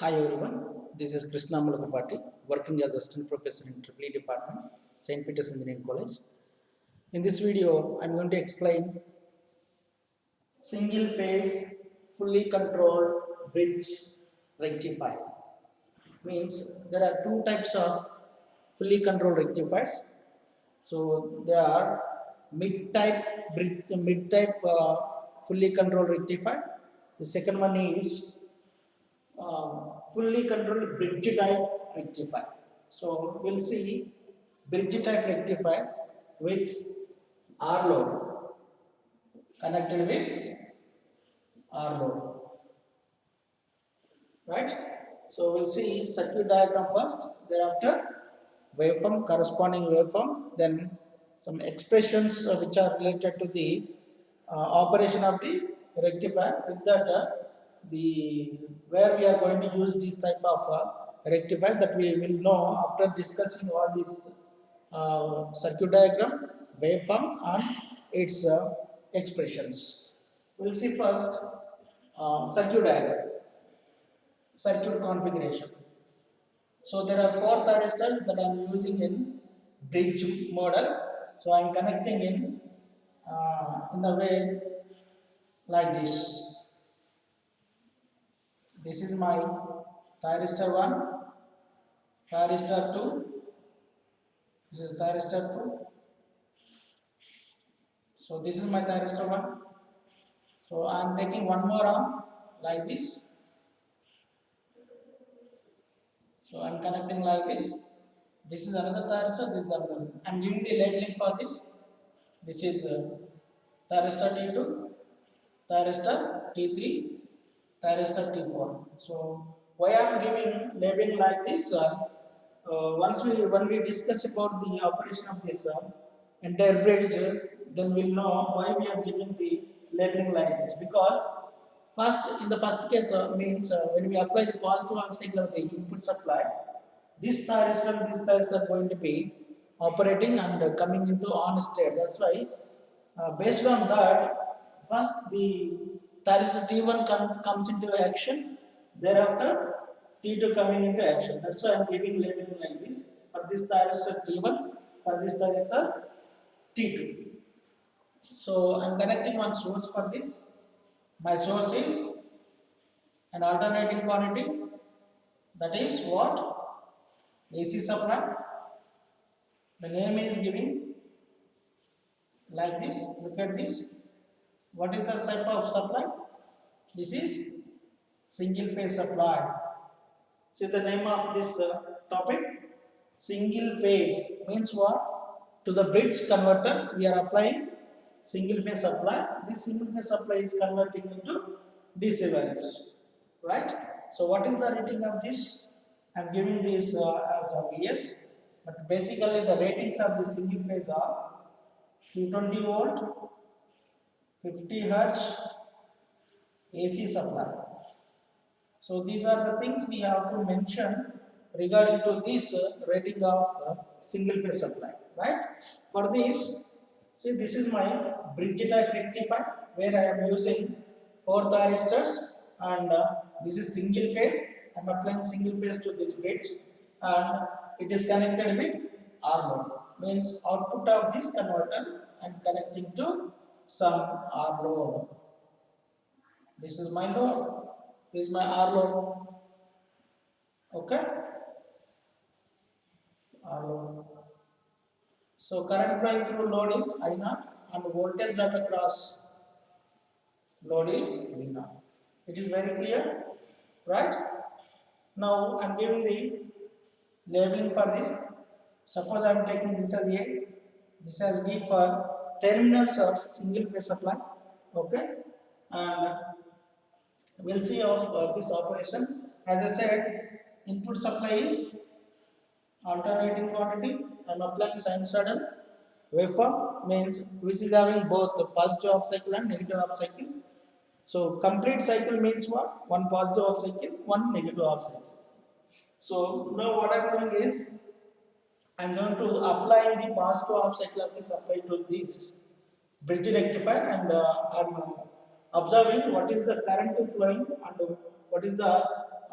Hi everyone, this is Krishna Mulakapati, working as Assistant Professor in EEE Department, St. Peter's Engineering College. In this video, I am going to explain single phase, fully controlled bridge rectifier. Means there are two types of fully controlled rectifiers. So there are mid-type fully controlled rectifier. The second one is fully controlled bridge type rectifier. So we'll see bridge type rectifier with R load connected with R load, right? So we'll see circuit diagram first, thereafter waveform, corresponding waveform, then some expressions which are related to the operation of the rectifier. With that, the where we are going to use this type of rectifier, that we will know after discussing all these circuit diagram, waveforms, and its expressions. We'll see first circuit diagram, circuit configuration. So there are four thyristors that I am using in bridge model. So I am connecting in the way like this. This is my thyristor 1, thyristor 2, this is thyristor 2. So this is my thyristor 1. So I am taking one more arm like this. So I am connecting like this. This is another thyristor, this is another. I am giving the labeling for this. This is thyristor T2, thyristor T3, thyristor T4. So why I am giving labeling like this? When we discuss about the operation of this entire bridge, then we'll know why we are giving the labeling like this. Because first, in the first case, means when we apply the positive half cycle of the input supply, this thyristor and this thyristor are going to be operating and coming into on state. That's why, based on that, first the thyristor T1 comes into action, thereafter T2 coming into action. That's why I am giving labeling like this. For this thyristor T1, for this thyristor T2. So I am connecting one source for this. My source is an alternating quantity, that is what? AC supply. The name is giving like this. Look at this. What is the type of supply? This is single phase supply. See the name of this topic? Single phase means what? To the bridge converter we are applying single phase supply. This single phase supply is converting into DC values, right? So what is the rating of this? I am giving this as a VS, but basically the ratings of the single phase are 220 volt, 50 hertz AC supply. So these are the things we have to mention regarding to this rating of single phase supply, right? For this, see, this is my bridge type rectifier where I am using 4 thyristors, and this is single phase. I am applying single phase to this bridge, and it is connected with R load. Means output of this converter I am connecting to some R load. This is my load. This is my R load. Okay, R load. So current flowing through load is I naught, and voltage drop across load is V naught. It is very clear, right? Now I am giving the labeling for this. Suppose I am taking this as A, this as B for terminals of single phase supply. Okay, and we'll see of this operation. As I said, input supply is alternating quantity. I am applying sinusoidal waveform, means which is having both the positive half cycle and negative half cycle. So complete cycle means what? One positive half cycle, one negative half cycle. So now what I am doing is I am going to apply the positive half cycle of the supply to this bridge rectifier, and I am observing what is the current flowing and what is the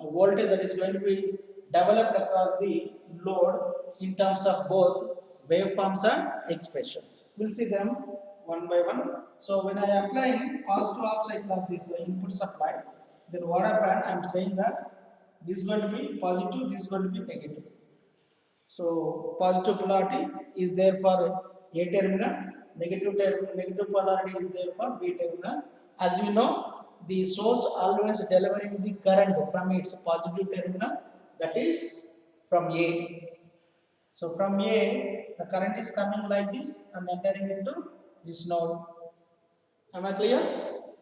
voltage that is going to be developed across the load in terms of both waveforms and expressions. We'll see them one by one. So when I apply positive half cycle of this input supply, then what happened? I'm saying that this is going to be positive, this is going to be negative. So positive polarity is there for A terminal, negative polarity is there for B terminal. As we know, the source always delivering the current from its positive terminal, that is from A. So from A, the current is coming like this and entering into this node. Am I clear?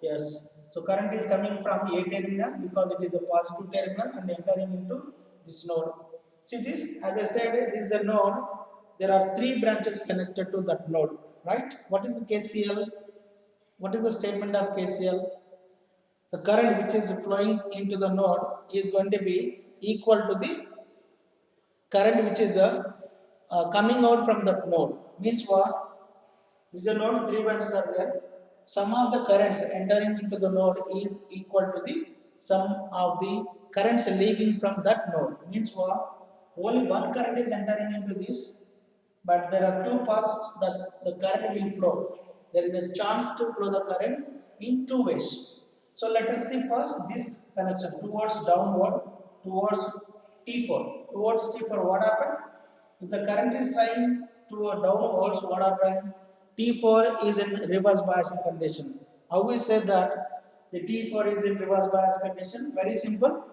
Yes. So current is coming from A terminal because it is a positive terminal and entering into this node. See this, as I said, this is a node. There are three branches connected to that node, right? What is the KCL? What is the statement of KCL? The current which is flowing into the node is going to be equal to the current which is coming out from that node. Means what? This is a node, three branches are there. Sum of the currents entering into the node is equal to the sum of the currents leaving from that node. Means what? Only one current is entering into this, but there are two paths that the current will flow. There is a chance to flow the current in two ways. So let us see first this connection towards downward, towards T4. Towards T4, what happened? If the current is trying to downwards, what happened? T4 is in reverse bias condition. How we say that the T4 is in reverse bias condition? Very simple.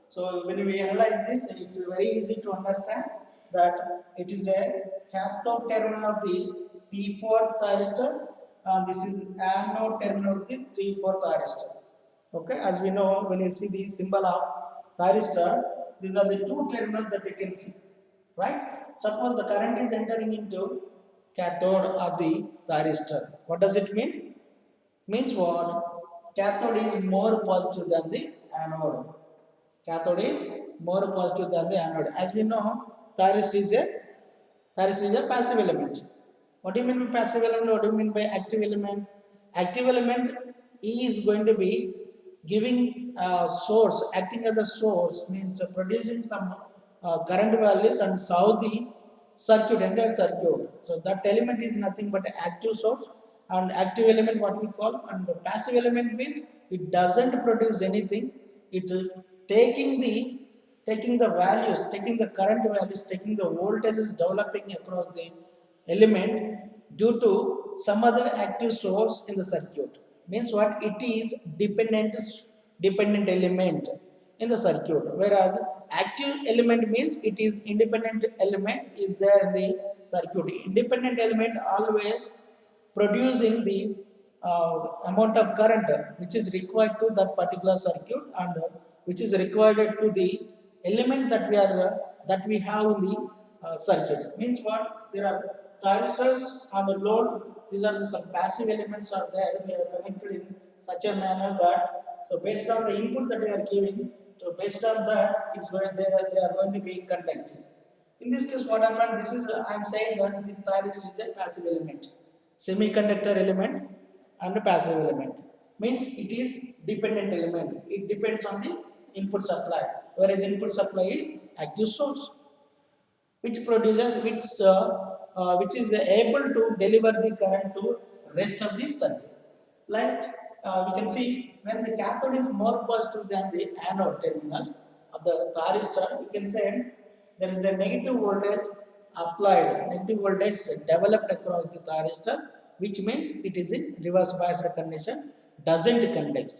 So when we analyze this, it's very easy to understand that it is a cathode terminal of the P4 thyristor and this is anode terminal of the T4 thyristor. Okay, as we know, when you see the symbol of thyristor, these are the two terminals that we can see, right? Suppose the current is entering into cathode of the thyristor. What does it mean? Means what? Cathode is more positive than the anode. Cathode is more positive than the anode. As we know, thyristor is a passive element. What do you mean by passive element? What do you mean by active element? Active element is going to be giving a source, acting as a source, means producing some current values and solve the circuit, entire circuit. So that element is nothing but an active source, and active element what we call, and the passive element means it doesn't produce anything. It taking the values, taking the current values, taking the voltages developing across the element due to some other active source in the circuit. Means what? It is dependent element in the circuit, whereas active element means it is independent element is there in the circuit. Independent element always producing the amount of current which is required to that particular circuit and which is required to the element that we have in the circuit. Means what? There are thyristors on the load. These are some passive elements are there. We are connected in such a manner that, so based on the input that we are giving, so based on that, it's going they are going to be conducting. In this case, what happened? This is I am saying that this thyristor is a passive element, semiconductor element, and a passive element. Means it is dependent element. It depends on the input supply, whereas input supply is active source, which produces which is able to deliver the current to rest of the circuit. Like we can see when the cathode is more positive than the anode terminal of the thyristor, we can say there is a negative voltage applied, negative voltage developed across the thyristor, which means it is in reverse bias condition, doesn't conduct.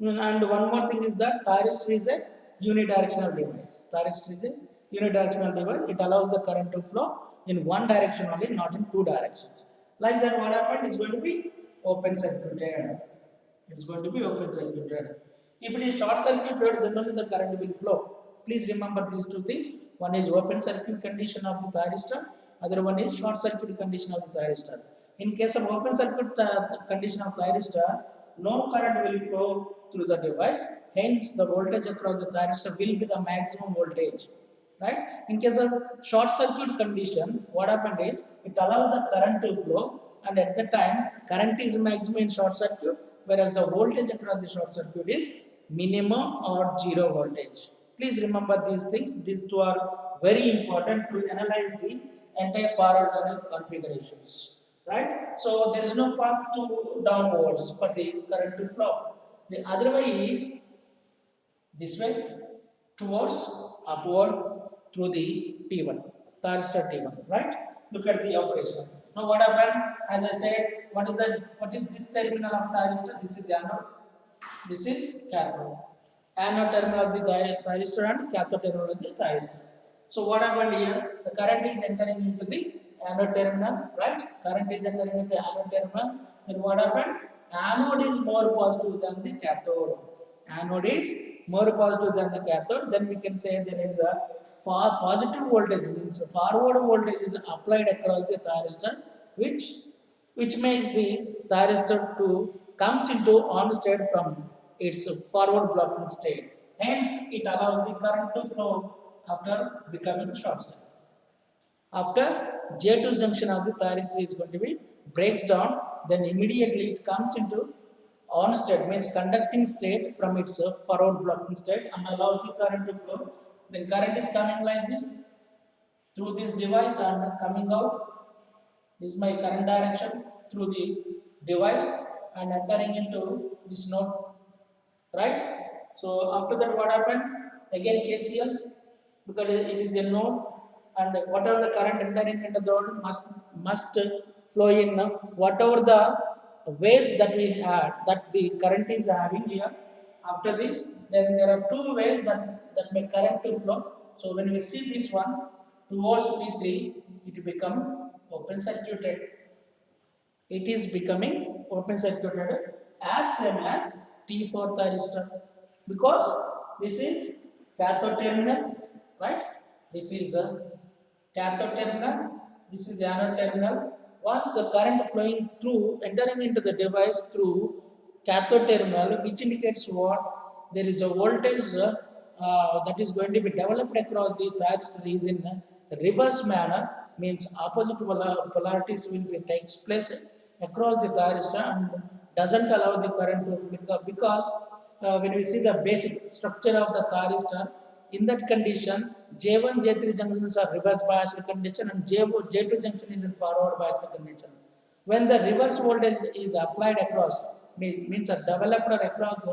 And one more thing is that thyristor is a unidirectional device. Thyristor is a unidirectional device. It allows the current to flow in one direction only, not in two directions. Like that, what happened is going to be open circuited. It is going to be open circuited. If it is short circuited, then only the current will flow. Please remember these two things. One is open circuit condition of the thyristor. Other one is short circuit condition of the thyristor. In case of open circuit condition of thyristor, no current will flow through the device. Hence, the voltage across the thyristor will be the maximum voltage. Right? In case of short circuit condition, what happened is it allows the current to flow, and at the time current is maximum in short circuit, whereas the voltage across the short circuit is minimum or zero voltage. Please remember these things. These two are very important to analyze the entire power alternate configurations. Right? So there is no path to downwards for the current to flow. The other way is this way towards upward through the T1, thyristor T1, right? Look at the operation. Now what happened? As I said, what is this terminal of thyristor? This is anode, this is cathode. Anode terminal of the thyristor and cathode terminal of the thyristor. So what happened here? The current is entering into the anode terminal, right? Current is entering into the anode terminal. Then what happened? Anode is more positive than the cathode. Anode is more positive than the cathode. Then we can say there is a far positive voltage, means forward voltage is applied across the thyristor, which makes the thyristor to comes into on state from its forward blocking state. Hence, it allows the current to flow after becoming short circuit. After J2 junction of the thyristor is going to be breaks down, then immediately it comes into on state, means conducting state from its forward blocking state and allows the current to flow. Then current is coming like this through this device and coming out. This is my current direction through the device and entering into this node, right? So after that, what happened? Again KCL, because it is a node, and whatever the current entering into the node must flow in whatever the ways that we had, that the current is having here. After this, then there are two ways that make current to flow. So when we see this one towards T3, it become open circuited. It is becoming open circuited as same as T4 thyristor, because this is cathode terminal, right? This is a cathode terminal, this is anode terminal. Once the current flowing through, entering into the device through cathode terminal, which indicates what? There is a voltage that is going to be developed across the thyristor is in a reverse manner, means opposite polarities will be takes place across the thyristor and doesn't allow the current to flicker, because when we see the basic structure of the thyristor, in that condition, J1, J3 junctions are reverse biased condition and J2 junction is in forward biased condition. When the reverse voltage is applied across, means developed across,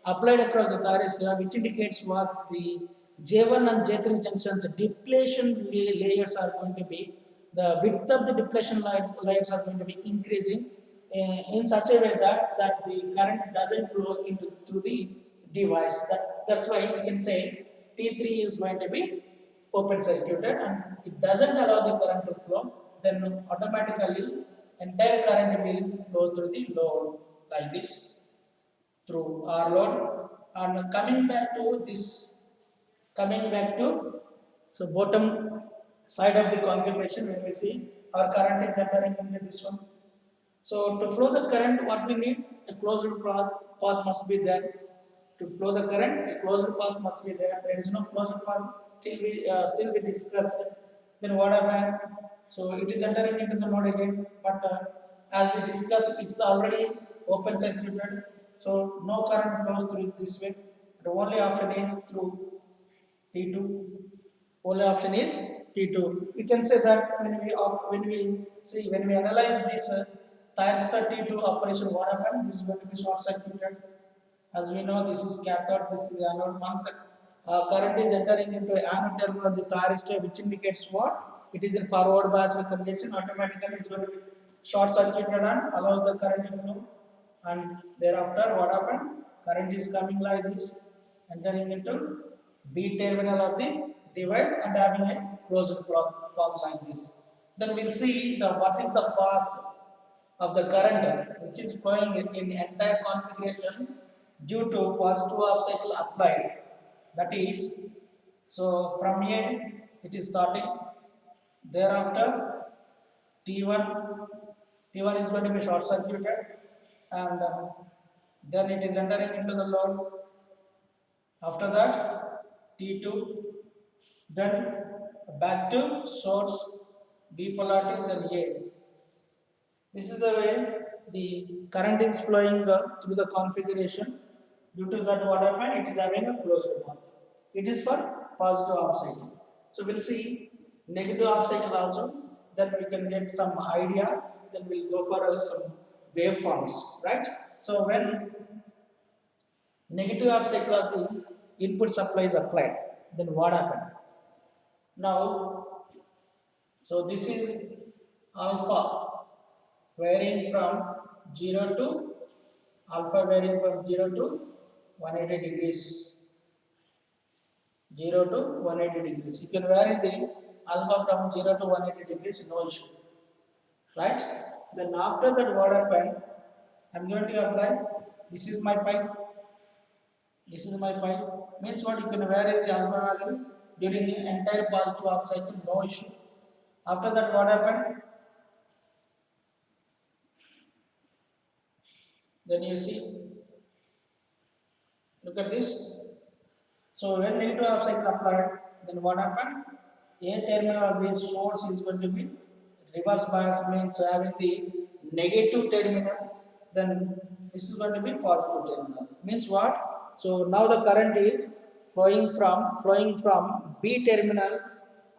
applied across the thyristor, which indicates what the J1 and J3 junctions depletion layers are going to be, the width of the depletion layers are going to be increasing in such a way that the current doesn't flow into through the device. That's why we can say T3 is going to be open circuited and it doesn't allow the current to flow, then automatically entire current will flow through the load like this through R load. And coming back to so bottom side of the configuration, when we see our current is entering into this one. So to flow the current, what we need? A closed path must be there. To flow the current, a closed path must be there. There is no closed path still we discussed. Then what happened? So it is entering into the node again, but as we discussed, it's already open circuited. So no current flows through this way. The only option is through T2. Only option is T2. We can say that when we analyze this thyristor T2 operation, what happened? This is going to be short circuited. As we know, this is cathode, this is anode. Once current is entering into anode terminal of the thyristor, which indicates what? It is in forward biased condition. Automatically, it's going to be short circuited and allows the current to flow. And thereafter, what happened? Current is coming like this, entering into B terminal of the device and having a closed path like this. Then we'll see what is the path of the current which is flowing in the entire configuration due to positive half cycle applied. That is, so from here it is starting. Thereafter, T1, T1 is going to be short circuited, and then it is entering into the load. After that, T2, then back to source, B polarity, then A. This is the way the current is flowing through the configuration. Due to that, what happened? It is having a closed path. It is for positive half cycle. So we'll see negative half cycle also. Then we can get some idea. Then we'll go for some waveforms, right? So when negative half cycle of the input supply is applied, then what happened? Now, so this is alpha varying from 0 to alpha varying from 0 to 180 degrees. 0 to 180 degrees. You can vary the alpha from 0 to 180 degrees, no issue. Right? Then after that what happened? I'm going to apply. This is my pipe. This is my pipe. Means what? You can vary the alpha value during the entire positive half cycle, no issue. After that what happened? Then you see, look at this. So when negative half cycle applied, then what happened? A terminal of the source is going to be reverse bias, means having the negative terminal. Then this is going to be positive terminal. Means what? So now the current is flowing from B terminal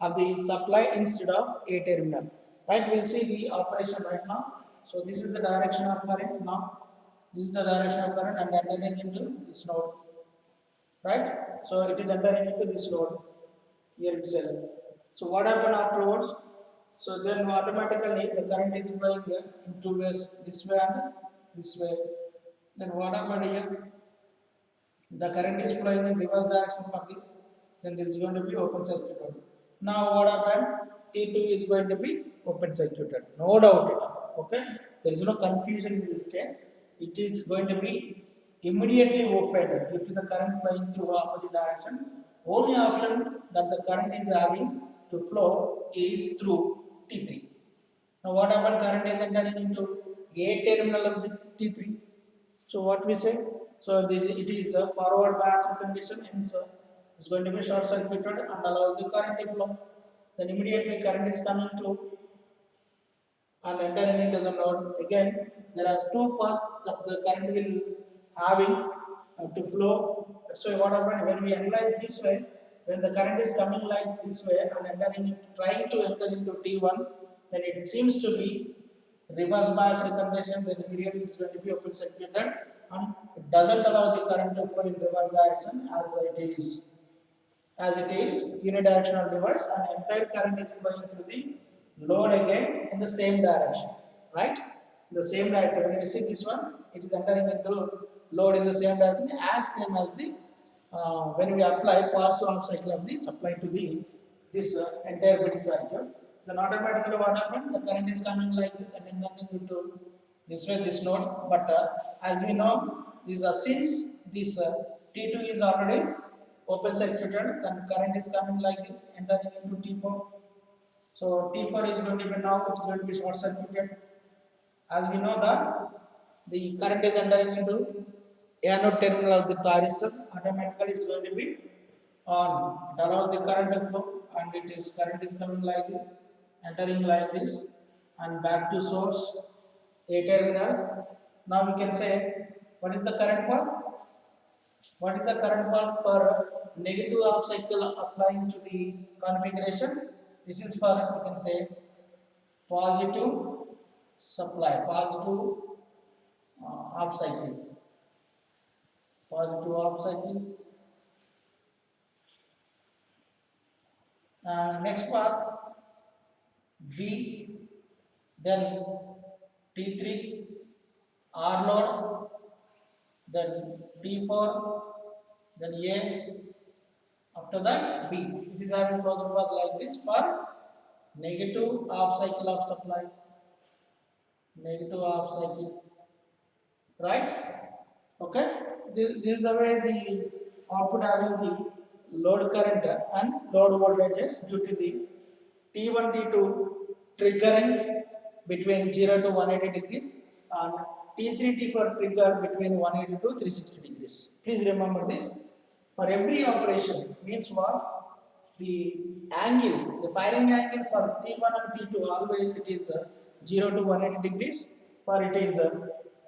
of the supply instead of A terminal. Right? We'll see the operation right now. So this is the direction of current now. This is the direction of current and entering into this node, right? So it is entering into this node here itself. So what happened afterwards? So then automatically the current is flowing here in two ways, this way and this way. Then what happened here? The current is flowing in reverse direction for this. Then this is going to be open circuited. Now what happened? T2 is going to be open circuited. No doubt it. Okay. There is no confusion in this case. It is going to be immediately opened due to the current flowing through opposite direction. Only option that the current is having to flow is through T3. Now what happened? Current is entering into A terminal of the T3. So what we say? So this, it is a forward bias condition, hence it's going to be short circuited and allow the current to flow. Then immediately current is coming to and entering into the node. Again, there are two paths that the current will having to flow. So what happens when we analyze this way? When the current is coming like this way and entering, trying to enter into T1, then it seems to be reverse bias condition. Then immediately it's going to be open circuited and it doesn't allow the current to flow in reverse direction as it is unidirectional device, and entire current is flowing through the load again in the same direction, right? In the same direction. When you see this one, it is entering into load in the same direction as same as the when we apply positive half cycle of the supply to the this entire bit circuit. Then automatically what happens? The current is coming like this and entering into this way, this node. But as we know, this since this T2 is already open circuited, then current is coming like this, entering into T4. So T4 is going to be now it's going to be short circuited. As we know that the current is entering into anode terminal of the thyristor, automatically it's going to be on. It allows the current to flow, and it is current is coming like this, entering like this, and back to source A terminal. Now we can say what is the current path? What is the current path for negative half cycle applying to the configuration? This is for, you can say, positive supply, positive half cycle, positive half cycle. Next path B, then T3, R load, then T4, then A, after that B. It is having closed path like this for negative half cycle of supply, negative half cycle, right? Okay, this is the way the output having the load current and load voltages due to the T1, T2 triggering between 0 to 180 degrees and T3, T4 trigger between 180 to 360 degrees. Please remember this. For every operation means what? The angle, the firing angle for T1 and T2 always it is 0 to 180 degrees. For it is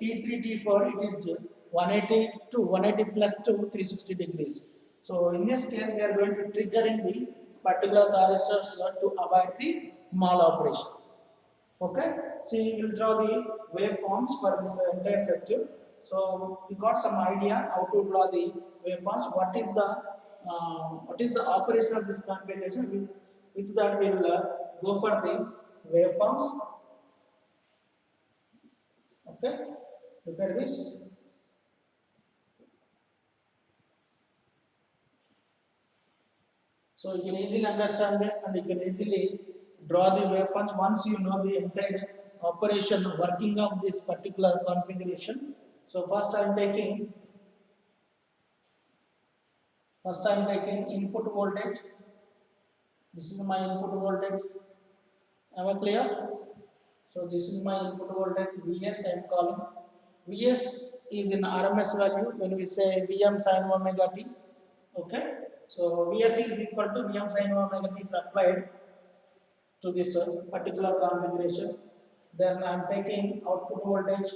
T3, T4 it is 180 to 180 plus to 360 degrees. So in this case, we are going to trigger in the particular thyristors to avoid the mal-operation. Okay, so we will draw the waveforms for this entire circuit. So we got some idea how to draw the waveforms. What is the operation of this configuration? With that we will go for the waveforms. Okay, look at this. So you can easily understand it and you can easily draw the waveforms once you know the entire operation working of this particular configuration. So first I am taking input voltage. This is my input voltage. Am I clear? So this is my input voltage Vs I am calling. Vs is in RMS value when we say Vm sin omega t. Okay. So Vs is equal to Vm sin omega t is applied to this particular configuration. Then I am taking output voltage.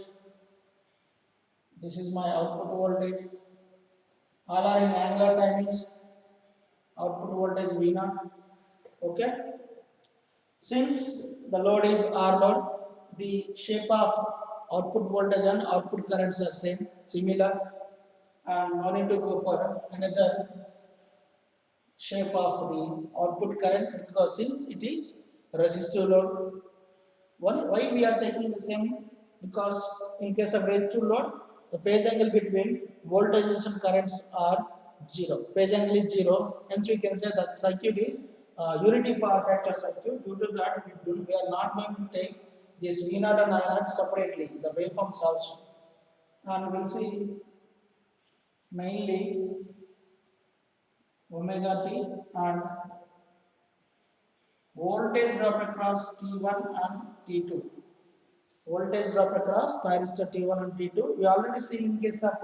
This is my output voltage. All are in angular timings. Output voltage V0. Okay. Since the load is R load, the shape of output voltage and output currents are similar, and no need to go for another shape of the output current because since it is resistive load. Why we are taking the same? Because in case of resistive load, the phase angle between voltages and currents are zero. Phase angle is zero. Hence, we can say that circuit is unity power factor circuit. Due to that, we are not going to take this V naught and I naught separately. The waveforms also, and we'll see mainly omega t and voltage drop across T1 and T2. Voltage drop across thyristor T1 and T2. We already see in case of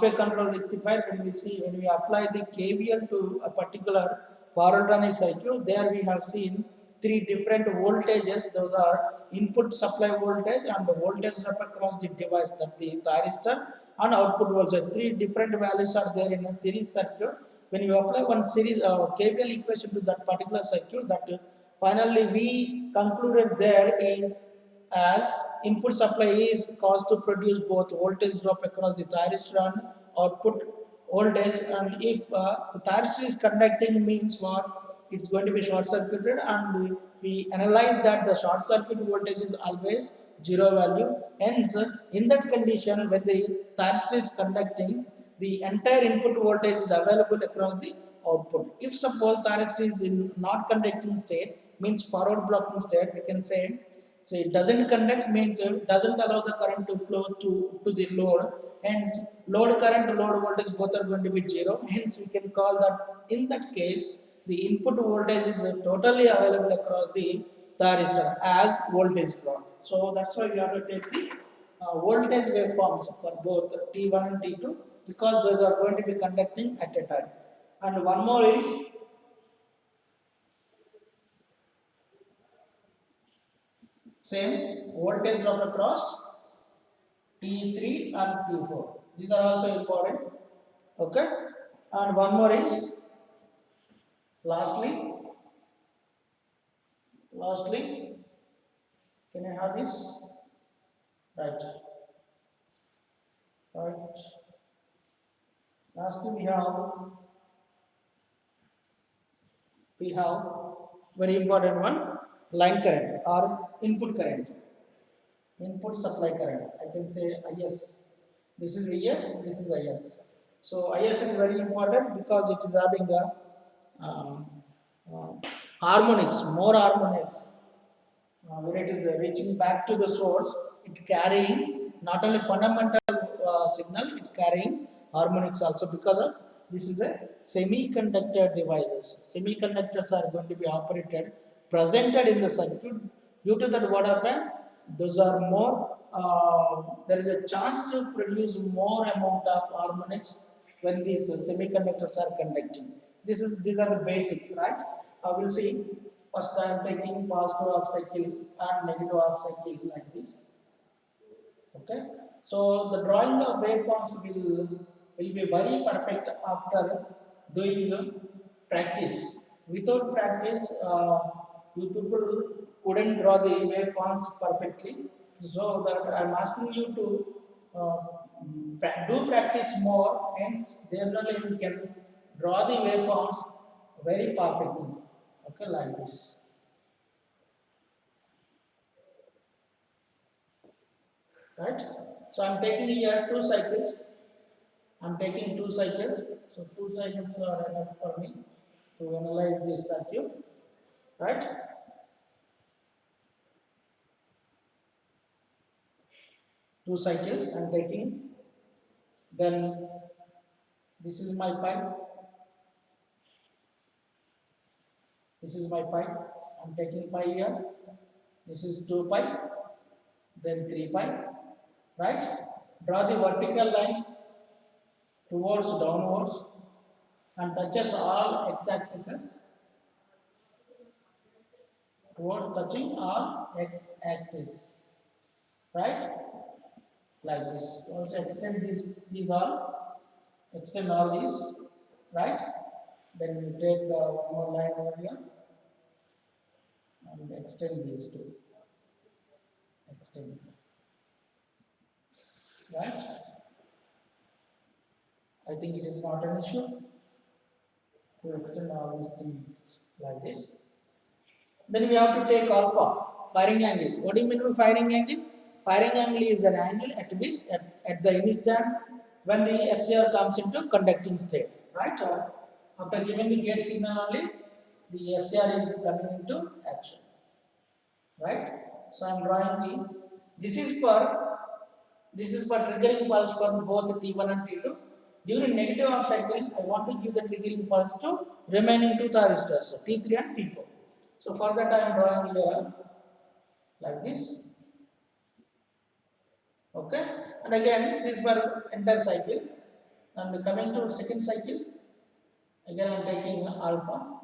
a control rectifier when we apply the KVL to a particular power alternate circuit, there we have seen three different voltages. Those are input supply voltage and the voltage drop across the device, that the thyristor, and output voltage. Three different values are there in a series circuit. When you apply one series KVL equation to that particular circuit, that finally we concluded there is as input supply is caused to produce both voltage drop across the thyristor and output voltage, and if the thyristor is conducting means what, it's going to be short circuited, and we analyze that the short circuit voltage is always zero value. Hence in that condition, when the thyristor is conducting, the entire input voltage is available across the output. If suppose thyristor is in not conducting state, means forward blocking state, we can say, so it doesn't conduct means it doesn't allow the current to flow to the load. Hence, load current, load voltage both are going to be zero. Hence, we can call that in that case the input voltage is totally available across the thyristor as voltage drop. So that's why we have to take the voltage waveforms for both T1 and T2 because those are going to be conducting at a time. And one more is same voltage drop across T3 and T4. These are also important. Okay. And one more is lastly, can I have this? Right. Right. Lastly, we have very important one, line current or input current. Input supply current. I can say IS. This is VS, this is IS. So IS is very important because it is having a uh, harmonics, more harmonics. When it is reaching back to the source, it carrying not only fundamental signal, it's carrying harmonics also because of this is a semiconductor devices. Semiconductors are going to be operated, presented in the circuit. Due to that, what happened? Those are more. There is a chance to produce more amount of harmonics when these semiconductors are conducting. These are the basics, right? We'll see. First, I am taking positive half cycle and negative half cycle like this. Okay. So the drawing of waveforms will be very perfect after doing practice. Without practice, you people couldn't draw the waveforms perfectly. So that I'm asking you to do practice more. Hence, generally you can draw the waveforms very perfectly. Okay, like this. Right? So I'm taking here 2 cycles. I'm taking 2 cycles. So 2 cycles are enough for me to analyze this circuit. Right? 2 cycles I'm taking. Then this is my pipe. This is my pi. I'm taking pi here. This is 2 pi. Then 3 pi. Right? Draw the vertical line towards downwards and touches all x-axes toward touching all x-axis. Right? Like this. Also extend these all. Extend all these. Right? Then you take one more line over here and extend these two. Extend. Right? I think it is not an issue to extend all these things like this. Then we have to take alpha, firing angle. What do you mean by firing angle? Firing angle is an angle at which at the instant when the SCR comes into conducting state. Right? After giving the gate signal only, the SCR is coming into action. Right? So I am drawing the. This is for triggering pulse for both T1 and T2. During negative half cycle, I want to give the triggering pulse to remaining two thyristors, T3 and T4. So for that I am drawing here like this. Okay, and again this for entire cycle. And coming to second cycle, again I am taking alpha,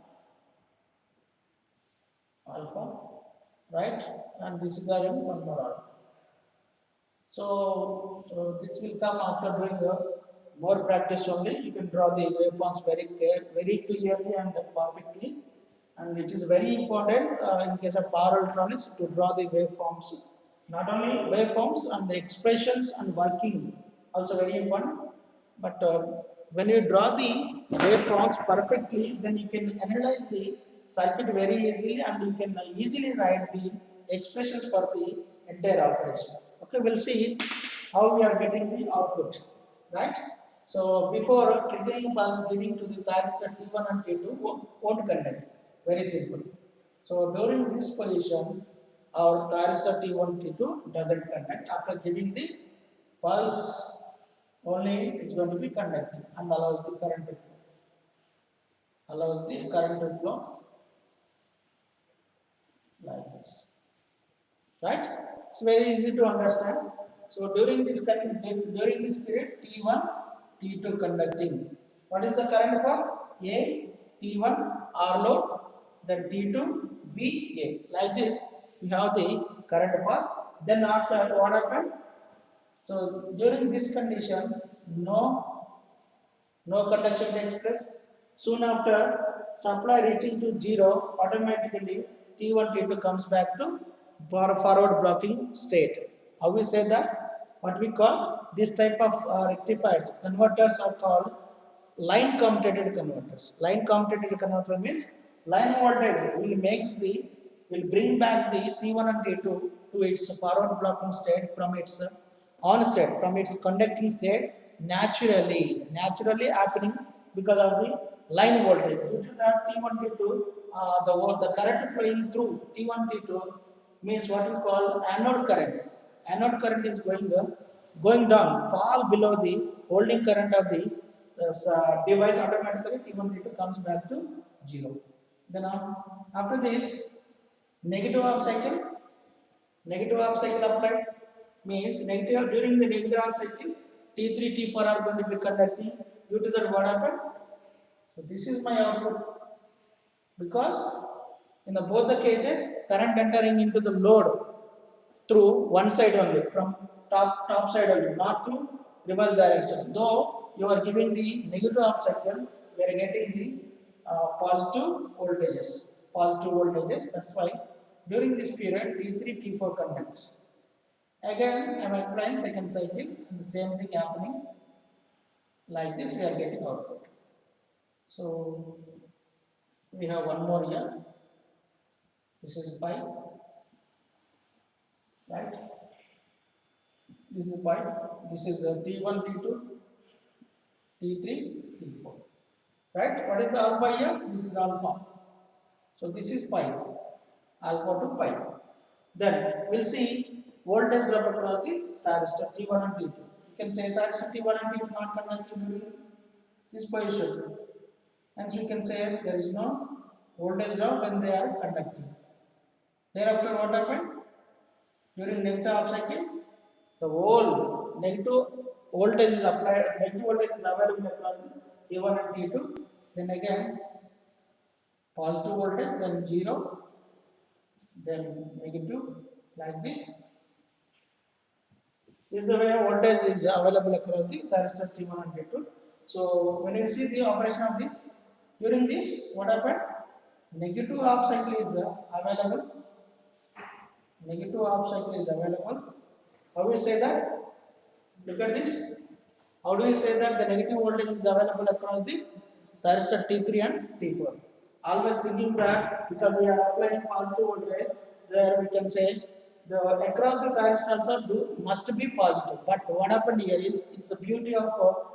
right? And this is having one more alpha. So this will come after doing more practice only. You can draw the waveforms very clearly and perfectly. And it is very important in case of power electronics to draw the waveforms. Not only waveforms and the expressions and working also very important. But when you draw the waveforms perfectly, then you can analyze the circuit very easily and you can easily write the expressions for the entire operation. Okay, we'll see how we are getting the output, right? So before triggering pulse giving to the thyristor T1 and T2 won't condense. Very simple. So during this position, our thyristor T1, T2 doesn't conduct. After giving the pulse, only it's going to be conducted and allows the current to flow. Allows the current to flow like this. Right? It's very easy to understand. So during this period, T1, T2 conducting. What is the current path? A, T1, R load, then T2, B, A. Like this, we have the current path. Then after what happened? So during this condition, no conduction takes place. Soon after, supply reaching to 0, automatically T1, T2 comes back to forward blocking state. How we say that? What we call this type of rectifiers, converters are called line commutated converters. Line commutated converter means line voltage will bring back the T1 and T2 to its forward blocking state from its on state, from its conducting state naturally happening because of the line voltage. Due to that T1, T2, the current flowing through T1, T2 means what we call anode current. Anode current is going down, fall below the holding current of the device. Automatically T1, T2 comes back to 0. Then after this, negative half cycle applied means during the negative half cycle, T3, T4 are going to be conducting. Due to that, what happened? So this is my output, because in both the cases, current entering into the load through one side only, from top side only, not through reverse direction. Though you are giving the negative half cycle, we are getting the positive voltages. Positive voltages. That's why during this period T3 T4 conducts. Again, I am applying second cycle, and the same thing happening. Like this, we are getting output. So we have one more here. This is pi, right? This is pi. This is T1, T2, T3, T4. Right? What is the alpha here? This is alpha. So this is pi, alpha to pi. Then we'll see voltage drop across the thyristor T1 and T2. You can say thyristor T1 and T2 not conducting during this position. Hence we can say there is no voltage drop when they are conducting. Thereafter what happened? During negative half cycle, the whole negative voltage is applied, negative voltage is available across T1 and T2. Then again positive voltage, then 0, then negative, like this. This is the way voltage is available across the thyristor T1 and T2. So when you see the operation of this, during this, what happened? Negative half cycle is available. Negative half cycle is available. How do we say that? Look at this. How do we say that the negative voltage is available across the thyristor T3 and T4? Always thinking that because we are applying positive voltage, there we can say the across the thyristor also must be positive. But what happened here is it's the beauty of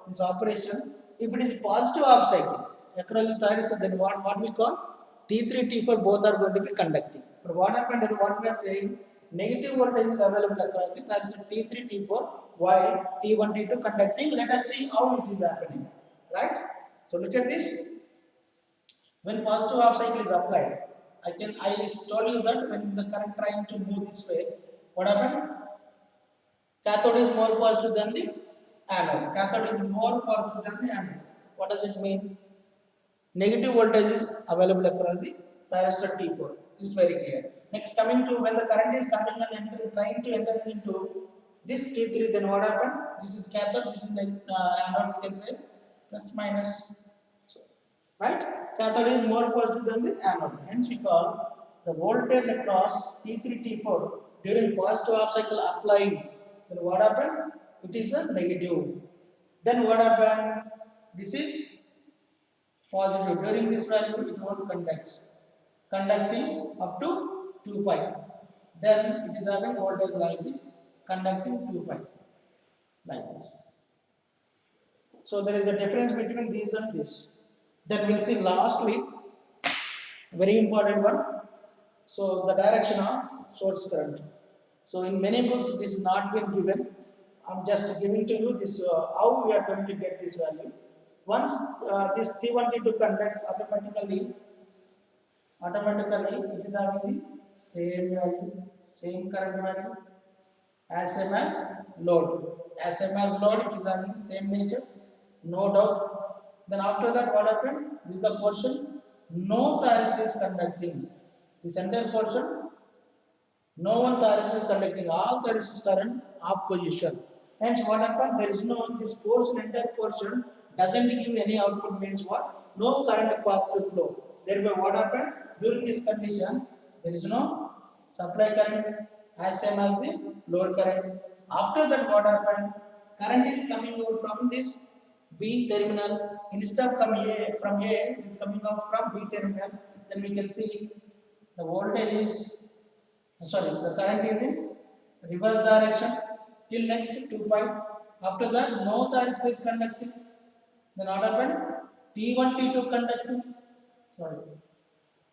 this operation. If it is positive half cycle across the thyristor, then what we call T3, T4 both are going to be conducting. But what happened is what we are saying, negative voltage is available across the thyristor T3, T4 while T1, T2 conducting. Let us see how it is happening. Right? So look at this. When positive half cycle is applied, I told you that when the current trying to move this way, what happened? Cathode is more positive than the anode. Cathode is more positive than the anode. What does it mean? Negative voltage is available across the thyristor T4. This is very clear. Next, coming to when the current is coming and entering, trying to enter into this T3, then what happened? This is cathode, this is the anode, we can say plus minus. So, right? Cathode is more positive than the anode. Hence, we call the voltage across T3, T4 during positive half cycle applying. Then what happened? It is the negative. Then what happened? This is positive. During this value, it won't conduct. Conducting up to 2 pi. Then it is having voltage like this, conducting 2 pi. Like this. So there is a difference between these and this. Then we'll see lastly, very important one. So the direction of source current. So in many books it is not been given. I'm just giving to you this how we are going to get this value. Once this T1 T2 conducts automatically it is having the same value, same current value as same as load. As same as load, it is having the same nature, no doubt. Then after that, what happened? This is the portion no thyristor is conducting. This entire portion, no one thyristor is conducting. All thyristors are in off position. Hence, what happened? There is no this portion, entire portion doesn't give any output. Means what? No current path to flow. Thereby, what happened? During this condition, there is no supply current as same as the load current. After that, what happened? Current is coming out from this B terminal. Instead of coming from A, it is coming out from B terminal. Then we can see the voltage is the current is in reverse direction till next 2 pi. After that, no thyristor is conducting. Then what happened? T1, T2 conducting. Sorry.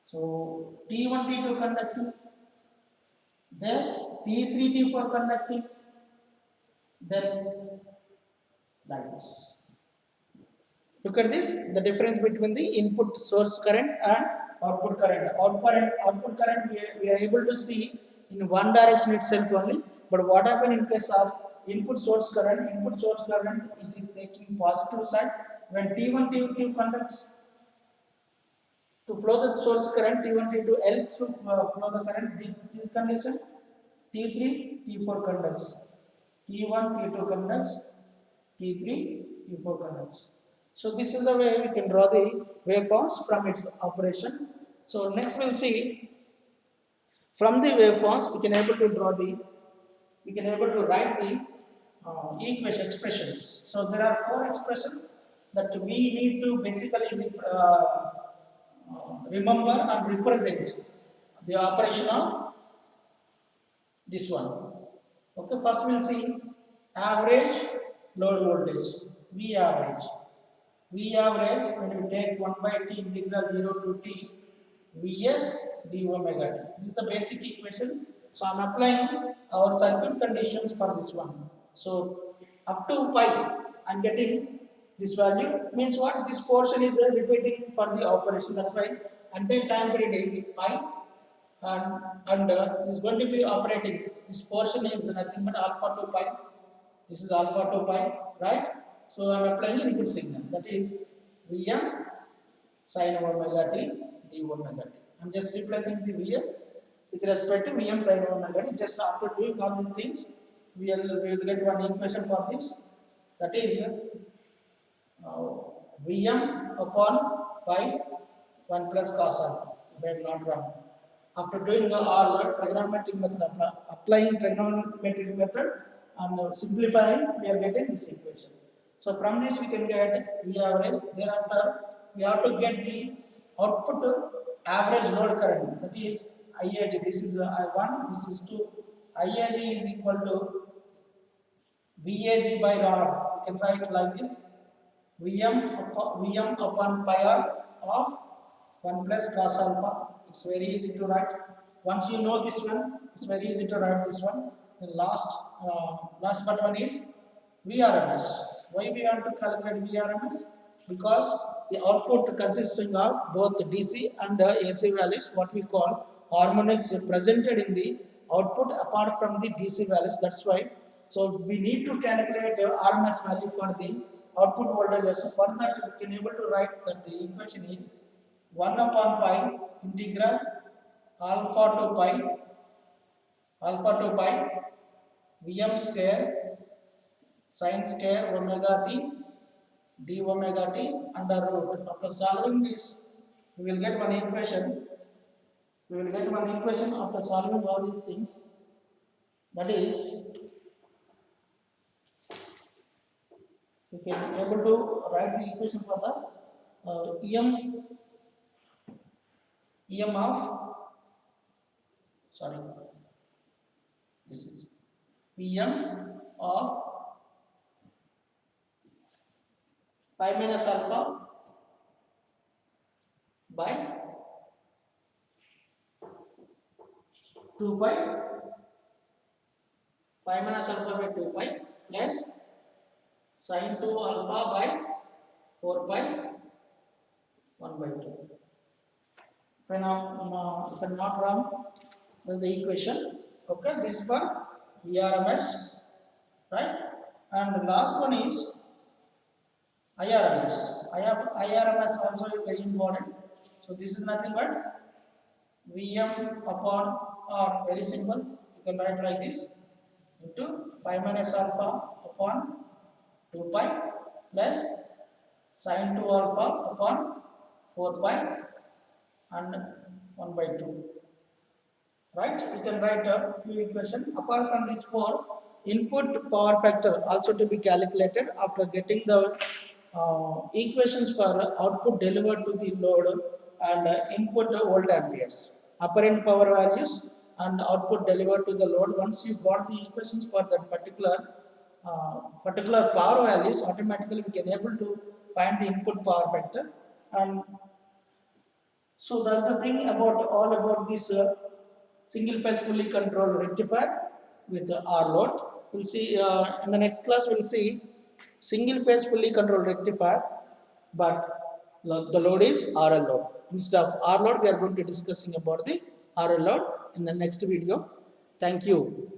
So T1, T2 conducting. Then T3, T4 conducting. Then like this. Look at this, the difference between the input source current and output current. Output current we are able to see in one direction itself only. But what happens in case of input source current? Input source current, it is taking positive side. When T1, T2 conducts, to flow the source current, T1, T2 helps to flow the current. This condition, T3, T4 conducts. T1, T2 conducts. T3, T4 conducts. So this is the way we can draw the waveforms from its operation. So next we'll see from the waveforms we can able to write the equation expressions. So there are four expressions that we need to basically remember and represent the operation of this one. Okay, first we'll see average load voltage, V average. V average, when we take 1 by t integral 0 to t Vs d omega t. This is the basic equation. So I am applying our circuit conditions for this one. So up to pi I am getting this value, means what? This portion is repeating for the operation. That's why entire time period is pi, and is going to be operating. This portion is nothing but alpha to pi. This is alpha to pi, right? So I am applying input signal, that is Vm sin omega t d omega t. I am just replacing the Vs with respect to Vm sin omega t. Just after doing all the things, we will get one equation for this, that is Vm upon pi 1 plus cos alpha, if I am not wrong. After doing all trigonometric method, applying trigonometric method and simplifying, we are getting this equation. So from this we can get V average. Thereafter we have to get the output average load current, that is IAG. This is I1, this is 2. IAG is equal to VAG by R. We can write like this: Vm upon pi r of 1 plus cos alpha. It's very easy to write. Once you know this one, it's very easy to write this one. The last but one is VRMS. Why we want to calculate VRMS? Because the output consisting of both the DC and AC values, what we call harmonics, presented in the output apart from the DC values. That's why. So we need to calculate RMS value for the output voltage. So for that we can able to write that the equation is 1 upon pi integral alpha to pi Vm square sin square omega t d omega t under root. After solving this, we will get one equation. After solving all these things. That is, we can able to write the equation for the Em of, sorry, this is Pm of pi minus alpha by 2 pi, pi minus alpha by 2 pi plus sin 2 alpha by 4 pi 1 by 2. If I am not wrong, this is the equation. Okay, this is for VRMS, right? And the last one is IRMS. IRMS also is very important. So this is nothing but Vm upon R, very simple. You can write like this, into pi minus alpha upon 2 pi plus sin 2 alpha upon 4 pi and 1 by 2. Right? We can write a few equations. Apart from these four, input power factor also to be calculated after getting the equations for output delivered to the load and input volt amperes, apparent power values and output delivered to the load. Once you got the equations for that particular power values, automatically we can able to find the input power factor. And so that's the thing about all about this single phase fully controlled rectifier with R load. We'll see in the next class. We'll see single phase fully controlled rectifier, but the load is RL load. Instead of R load, we are going to discussing about the RL load in the next video. Thank you.